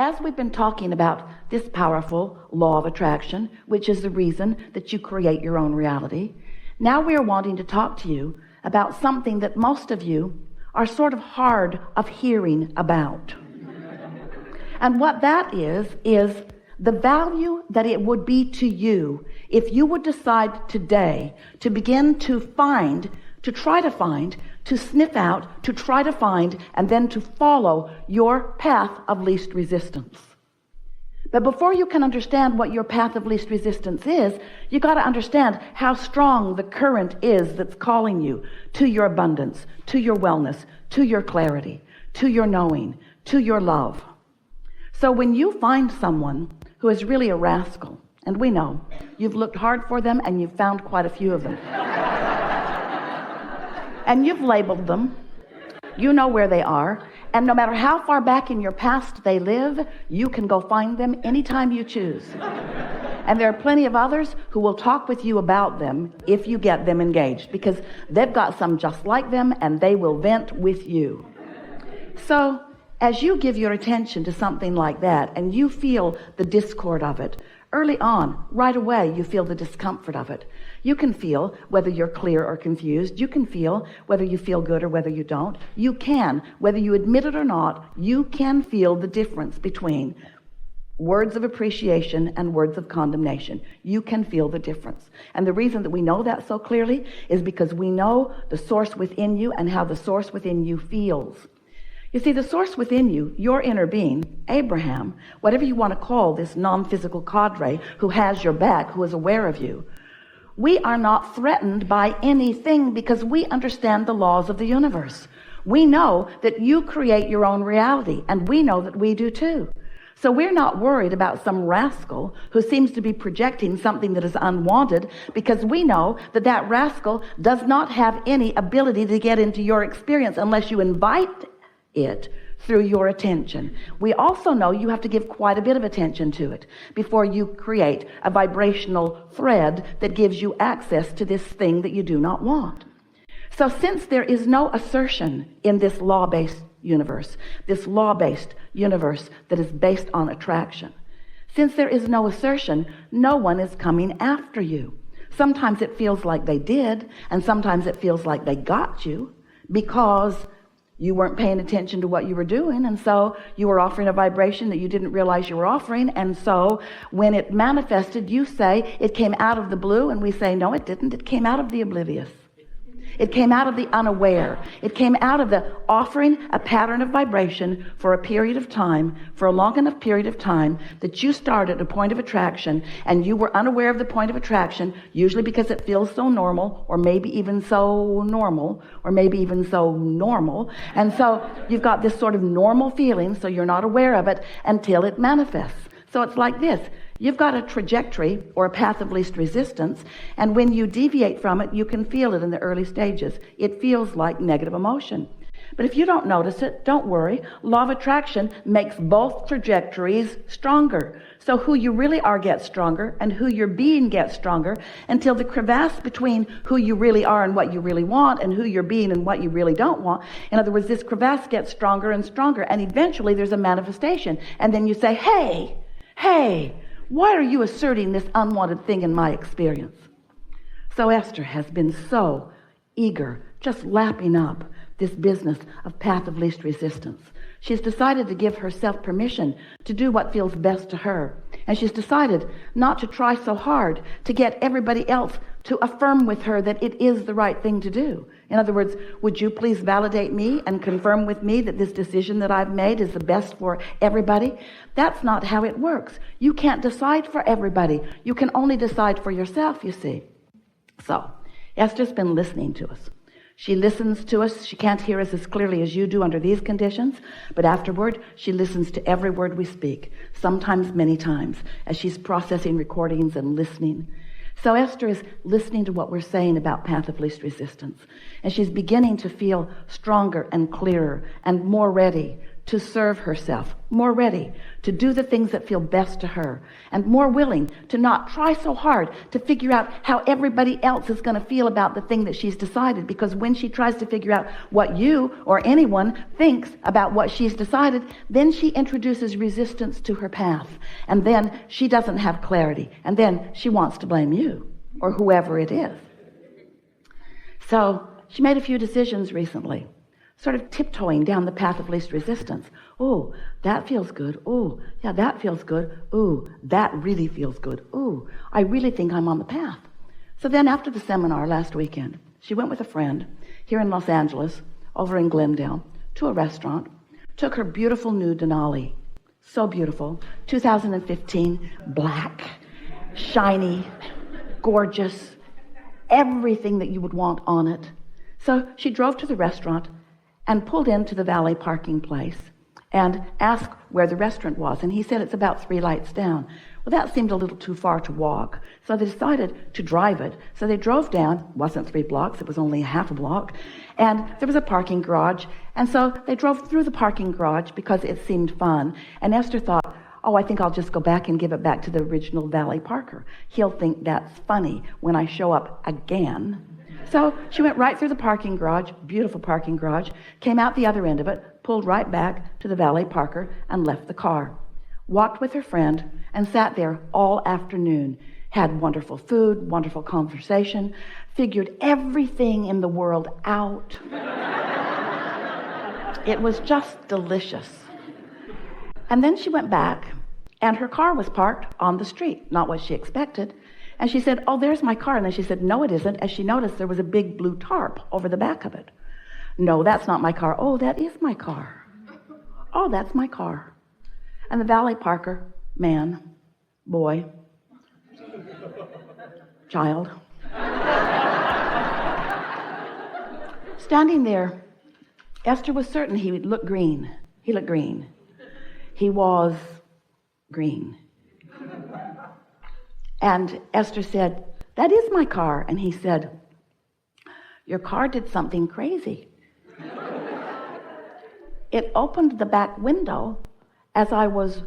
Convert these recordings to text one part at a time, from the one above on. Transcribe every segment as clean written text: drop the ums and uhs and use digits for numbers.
as we've been talking about this powerful law of attraction, which is the reason that you create your own reality, now we are wanting to talk to you about something that most of you are sort of hard of hearing about. And what that is the value that it would be to you if you would decide today to begin to find, to try to find, to sniff out, to try to find, and then to follow your path of least resistance. But before you can understand what your path of least resistance is, you got to understand how strong the current is that's calling you to your abundance, to your wellness, to your clarity, to your knowing, to your love. So when you find someone who is really a rascal, and we know you've looked hard for them and you've found quite a few of them, and you've labeled them, you know where they are, and no matter how far back in your past they live, you can go find them anytime you choose. And there are plenty of others who will talk with you about them if you get them engaged, because they've got some just like them and they will vent with you. So as you give your attention to something like that and you feel the discord of it, early on, right away, you feel the discomfort of it. You can feel whether you're clear or confused. You can feel whether you feel good or whether you don't. You can, whether you admit it or not, you can feel the difference between words of appreciation and words of condemnation. You can feel the difference. And the reason that we know that so clearly is because we know the source within you and how the source within you feels. You see, the source within you, your inner being, Abraham, whatever you want to call this non-physical cadre who has your back, who is aware of you, we are not threatened by anything because we understand the laws of the universe. We know that you create your own reality, and we know that we do too. So we're not worried about some rascal who seems to be projecting something that is unwanted, because we know that that rascal does not have any ability to get into your experience unless you invite it through your attention. We also know you have to give quite a bit of attention to it before you create a vibrational thread that gives you access to this thing that you do not want. So since there is no assertion in this law-based universe, this law-based universe that is based on attraction, since there is no assertion, no one is coming after you. Sometimes it feels like they did, and sometimes it feels like they got you because you weren't paying attention to what you were doing, and so you were offering a vibration that you didn't realize you were offering. And so when it manifested, you say it came out of the blue, and we say no, it didn't. It came out of the oblivious. It came out of the unaware. It came out of the offering a pattern of vibration for a period of time, for a long enough period of time that you started a point of attraction, and you were unaware of the point of attraction, usually because it feels so normal, or maybe even so normal, or maybe even so normal. And so you've got this sort of normal feeling, so you're not aware of it until it manifests. So it's like this. You've got a trajectory or a path of least resistance, and when you deviate from it, you can feel it in the early stages. It feels like negative emotion. But if you don't notice it, don't worry. Law of attraction makes both trajectories stronger. So who you really are gets stronger, and who you're being gets stronger, until the crevasse between who you really are and what you really want, and who you're being and what you really don't want. In other words, this crevasse gets stronger and stronger, and eventually there's a manifestation. And then you say, hey, why are you asserting this unwanted thing in my experience? So Esther has been so eager, just lapping up this business of path of least resistance. She's decided to give herself permission to do what feels best to her. And she's decided not to try so hard to get everybody else to affirm with her that it is the right thing to do. In other words, would you please validate me and confirm with me that this decision that I've made is the best for everybody? That's not how it works. You can't decide for everybody. You can only decide for yourself, you see. So Esther's been listening to us. She listens to us. She can't hear us as clearly as you do under these conditions, but afterward, she listens to every word we speak, sometimes many times, as she's processing recordings and listening. So Esther is listening to what we're saying about path of least resistance, and she's beginning to feel stronger and clearer and more ready to serve herself, more ready to do the things that feel best to her, and more willing to not try so hard to figure out how everybody else is going to feel about the thing that she's decided, because when she tries to figure out what you or anyone thinks about what she's decided, then she introduces resistance to her path, and then she doesn't have clarity, and then she wants to blame you or whoever it is. So she made a few decisions recently, sort of tiptoeing down the path of least resistance. Oh, that feels good. Oh, yeah, that feels good. Oh, that really feels good. Oh, I really think I'm on the path. So then after the seminar last weekend, she went with a friend here in Los Angeles, over in Glendale, to a restaurant, took her beautiful new Denali. So beautiful. 2015, black, shiny, gorgeous, everything that you would want on it. So she drove to the restaurant and pulled into the valet parking place and asked where the restaurant was. And he said it's about 3 lights down. Well, that seemed a little too far to walk. So they decided to drive it. So they drove down. It wasn't 3 blocks. It was only half a block. And there was a parking garage. And so they drove through the parking garage because it seemed fun. And Esther thought, oh, I think I'll just go back and give it back to the original valet parker. He'll think that's funny when I show up again. So she went right through the parking garage, beautiful parking garage, came out the other end of it, pulled right back to the valet parker, and left the car. Walked with her friend and sat there all afternoon. Had wonderful food, wonderful conversation, figured everything in the world out. It was just delicious. And then she went back, and her car was parked on the street, not what she expected. And she said, oh, there's my car. And then she said, no, it isn't, as she noticed there was a big blue tarp over the back of it. No, that's not my car. Oh, that is my car. Oh, that's my car. And the valet parker, man, boy, child, standing there, Esther was certain he would look green. He looked green. He was green. And Esther said, that is my car. And he said, your car did something crazy. It opened the back window as I was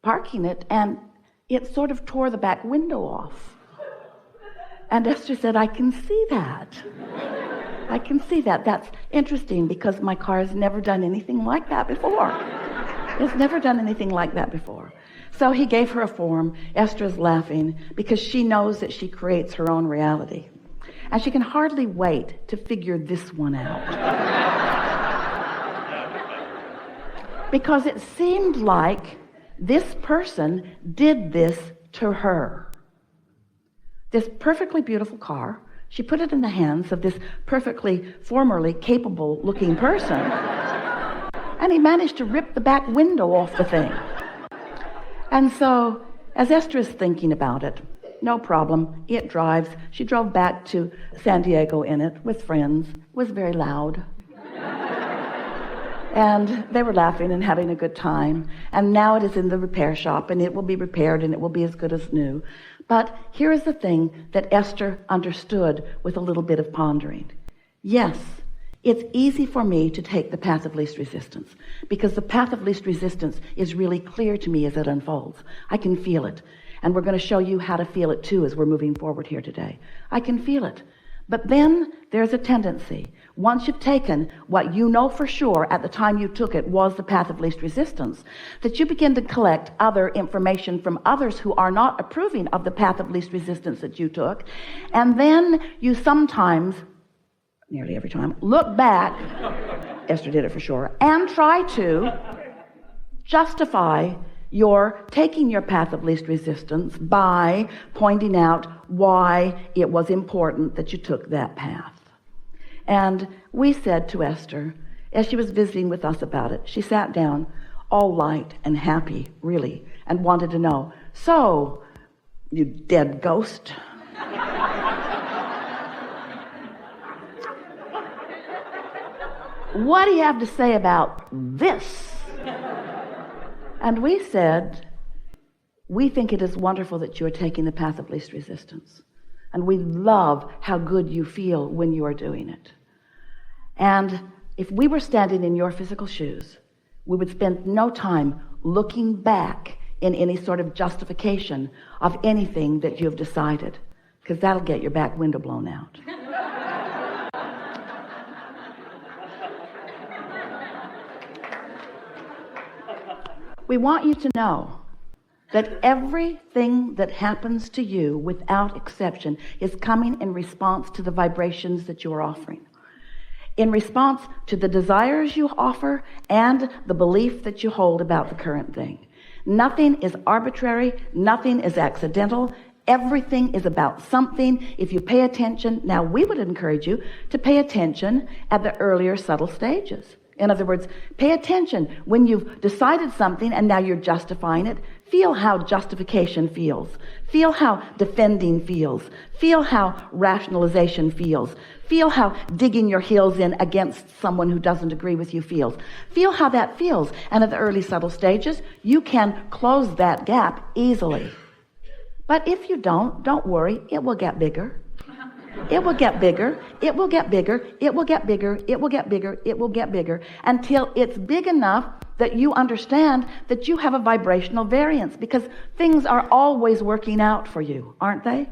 parking it, and it sort of tore the back window off. And Esther said, I can see that. I can see that. That's interesting because my car has never done anything like that before. It's never done anything like that before. So he gave her a form. Esther's laughing because she knows that she creates her own reality. And she can hardly wait to figure this one out. Because it seemed like this person did this to her. This perfectly beautiful car, she put it in the hands of this perfectly, formerly capable-looking person, and he managed to rip the back window off the thing. And so, as Esther is thinking about it, no problem, it drives. She drove back to San Diego in it with friends. It was very loud. And they were laughing and having a good time. And now it is in the repair shop, and it will be repaired, and it will be as good as new. But here is the thing that Esther understood with a little bit of pondering. Yes, it's easy for me to take the path of least resistance, because the path of least resistance is really clear to me as it unfolds. I can feel it. And we're going to show you how to feel it too as we're moving forward here today. I can feel it. But then there's a tendency. Once you've taken what you know for sure at the time you took it was the path of least resistance, that you begin to collect other information from others who are not approving of the path of least resistance that you took. And then you sometimes, nearly every time, look back, Esther did it for sure, and try to justify your taking your path of least resistance by pointing out why it was important that you took that path. And we said to Esther, as she was visiting with us about it, she sat down all light and happy, really, and wanted to know, so, you dead ghost, what do you have to say about this? And we said, we think it is wonderful that you are taking the path of least resistance. And we love how good you feel when you are doing it. And if we were standing in your physical shoes, we would spend no time looking back in any sort of justification of anything that you've decided, because that'll get your back window blown out. We want you to know that everything that happens to you, without exception, is coming in response to the vibrations that you are offering, in response to the desires you offer and the belief that you hold about the current thing. Nothing is arbitrary. Nothing is accidental. Everything is about something. If you pay attention, now we would encourage you to pay attention at the earlier subtle stages. In other words, pay attention when you've decided something and now you're justifying it. Feel how justification feels. Feel how defending feels. Feel how rationalization feels. Feel how digging your heels in against someone who doesn't agree with you feels. Feel how that feels. And at the early subtle stages, you can close that gap easily. But if you don't worry, it will get bigger. It will get bigger, it will get bigger, it will get bigger, it will get bigger, it will get bigger, until it's big enough that you understand that you have a vibrational variance, because things are always working out for you, aren't they?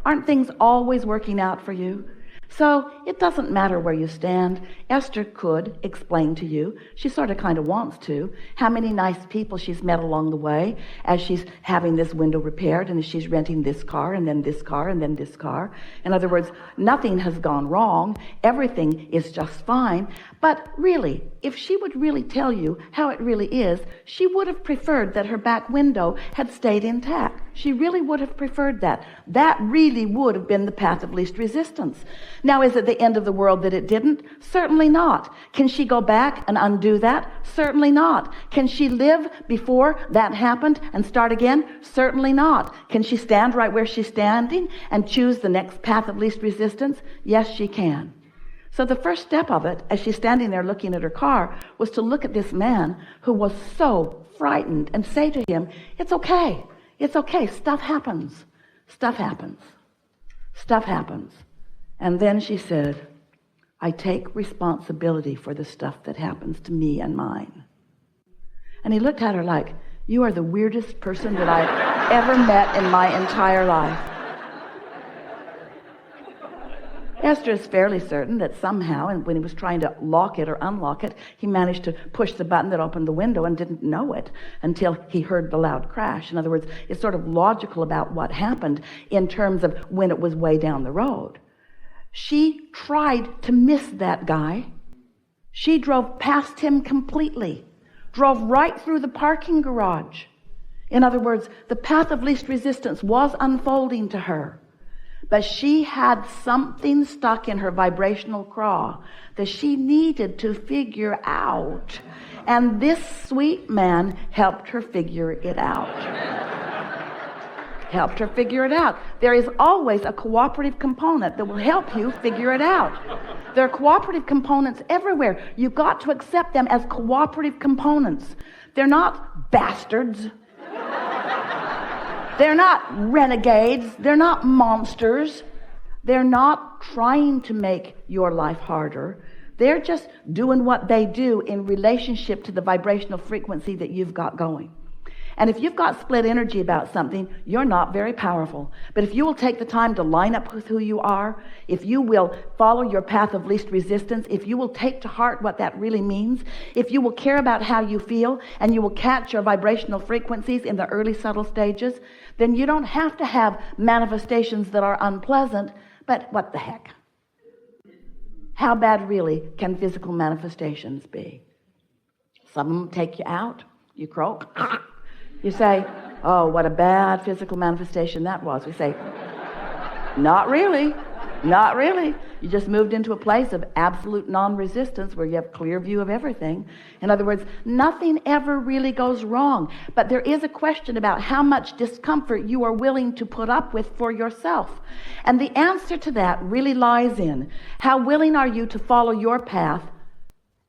Aren't things always working out for you? So it doesn't matter where you stand. Esther could explain to you, she sort of kind of wants to, how many nice people she's met along the way as she's having this window repaired and as she's renting this car and then this car and then this car. In other words, nothing has gone wrong. Everything is just fine. But really, if she would really tell you how it really is, she would have preferred that her back window had stayed intact. She really would have preferred that. That really would have been the path of least resistance. Now, is it the end of the world that it didn't? Certainly not. Can she go back and undo that? Certainly not. Can she live before that happened and start again? Certainly not. Can she stand right where she's standing and choose the next path of least resistance? Yes, she can. So the first step of it, as she's standing there looking at her car, was to look at this man who was so frightened and say to him, it's okay. It's okay. Stuff happens. Stuff happens. Stuff happens. And then she said, I take responsibility for the stuff that happens to me and mine. And he looked at her like, you are the weirdest person that I've ever met in my entire life. Esther is fairly certain that somehow, and when he was trying to lock it or unlock it, he managed to push the button that opened the window and didn't know it until he heard the loud crash. In other words, it's sort of logical about what happened in terms of when it was way down the road. She tried to miss that guy. She drove past him completely, drove right through the parking garage. In other words, the path of least resistance was unfolding to her. But she had something stuck in her vibrational craw that she needed to figure out. And this sweet man helped her figure it out. Helped her figure it out. There is always a cooperative component that will help you figure it out. There are cooperative components everywhere. You've got to accept them as cooperative components. They're not bastards. They're not renegades. They're not monsters. They're not trying to make your life harder. They're just doing what they do in relationship to the vibrational frequency that you've got going. And if you've got split energy about something, you're not very powerful. But if you will take the time to line up with who you are, if you will follow your path of least resistance, if you will take to heart what that really means, if you will care about how you feel, and you will catch your vibrational frequencies in the early subtle stages, then you don't have to have manifestations that are unpleasant. But what the heck? How bad really can physical manifestations be? Some of them take you out, you croak. You say, oh, what a bad physical manifestation that was. We say, not really, not really. You just moved into a place of absolute non-resistance where you have clear view of everything. In other words, nothing ever really goes wrong. But there is a question about how much discomfort you are willing to put up with for yourself. And the answer to that really lies in how willing are you to follow your path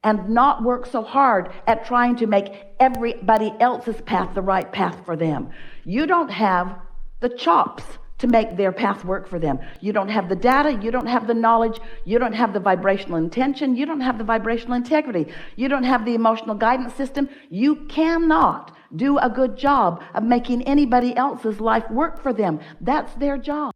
and not work so hard at trying to make everybody else's path the right path for them. You don't have the chops to make their path work for them. You don't have the data, you don't have the knowledge, you don't have the vibrational intention, you don't have the vibrational integrity, you don't have the emotional guidance system. You cannot do a good job of making anybody else's life work for them. That's their job.